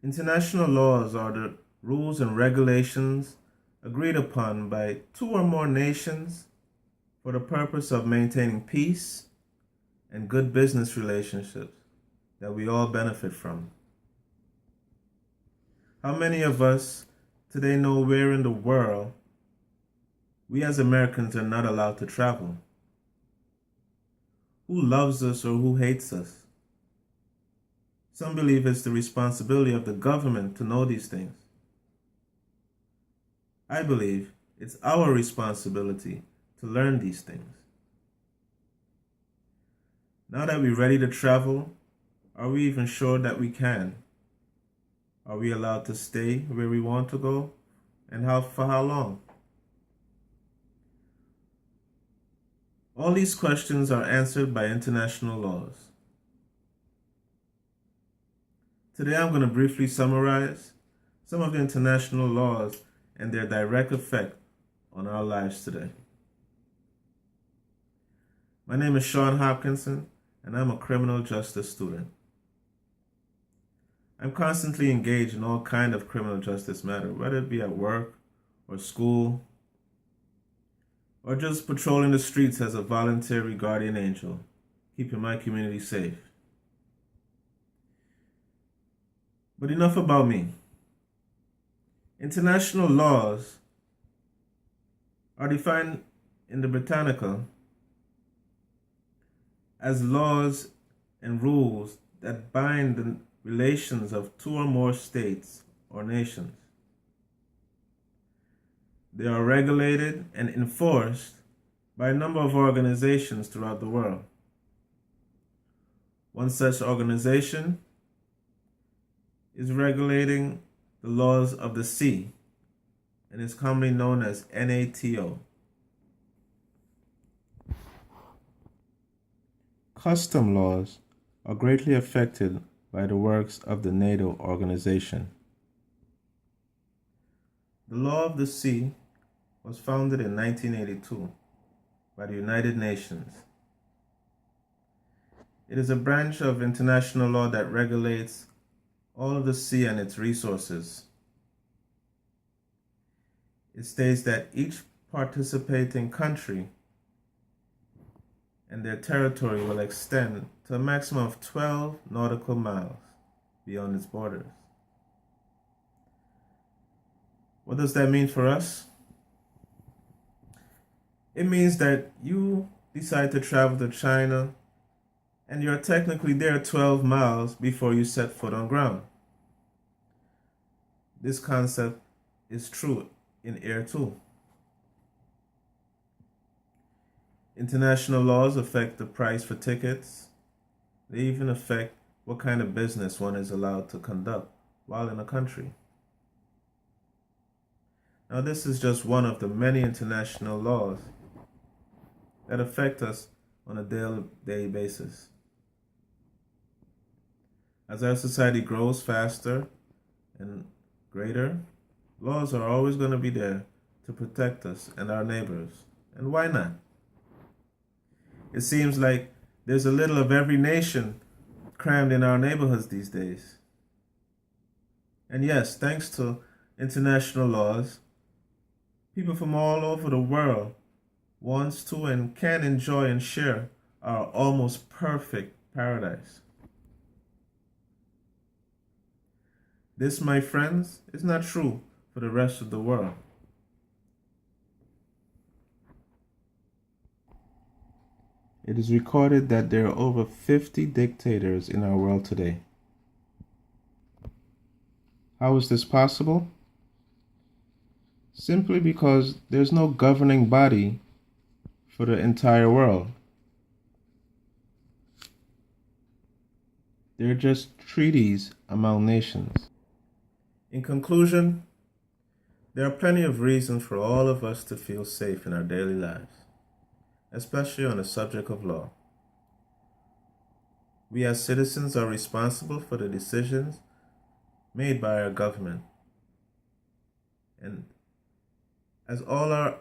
International laws are the rules and regulations agreed upon by two or more nations for the purpose of maintaining peace and good business relationships that we all benefit from. How many of us today know where in the world we as Americans are not allowed to travel? Who loves us or who hates us? Some believe it's the responsibility of the government to know these things. I believe it's our responsibility to learn these things. Now that we're ready to travel, are we even sure that we can? Are we allowed to stay where we want to go? And for how long? All these questions are answered by international laws. Today I'm going to briefly summarize some of the international laws and their direct effect on our lives today. My name is Sean Hopkinson, and I'm a criminal justice student. I'm constantly engaged in all kinds of criminal justice matters, whether it be at work or school, or just patrolling the streets as a voluntary guardian angel, keeping my community safe. But enough about me. International laws are defined in the Britannica as laws and rules that bind the relations of two or more states or nations. They are regulated and enforced by a number of organizations throughout the world. One such organization is regulating the laws of the sea and is commonly known as NATO. Custom laws are greatly affected by the works of the NATO organization. The Law of the Sea was founded in 1982 by the United Nations. It is a branch of international law that regulates all of the sea and its resources. It states that each participating country and their territory will extend to a maximum of 12 nautical miles beyond its borders. What does that mean for us? It means that you decide to travel to China and you're technically there 12 miles before you set foot on ground. This concept is true in air too. International laws affect the price for tickets. They even affect what kind of business one is allowed to conduct while in a country. Now, this is just one of the many international laws that affect us on a daily basis. As our society grows faster and greater, laws are always going to be there to protect us and our neighbors. And why not? It seems like there's a little of every nation crammed in our neighborhoods these days. And yes, thanks to international laws, people from all over the world wants to and can enjoy and share our almost perfect paradise. This, my friends, is not true for the rest of the world. It is recorded that there are over 50 dictators in our world today. How is this possible? Simply because there's no governing body for the entire world. They're just treaties among nations. In conclusion, there are plenty of reasons for all of us to feel safe in our daily lives, especially on the subject of law. We as citizens are responsible for the decisions made by our government. And as all our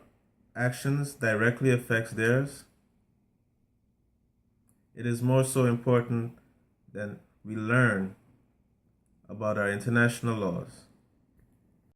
actions directly affects theirs, it is more so important that we learn about our international laws.